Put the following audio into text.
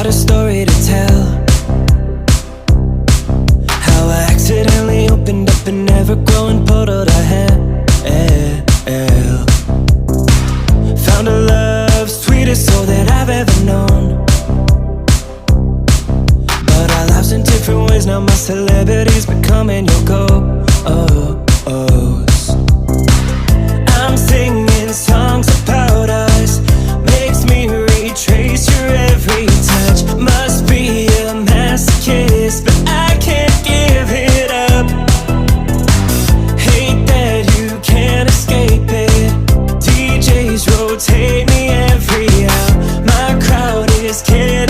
got a story to tell, how I accidentally opened up an ever-growing portal to hell. Found a love, sweetest soul that I've ever known, but our lives in different ways. Now my celebrity's becoming your goal.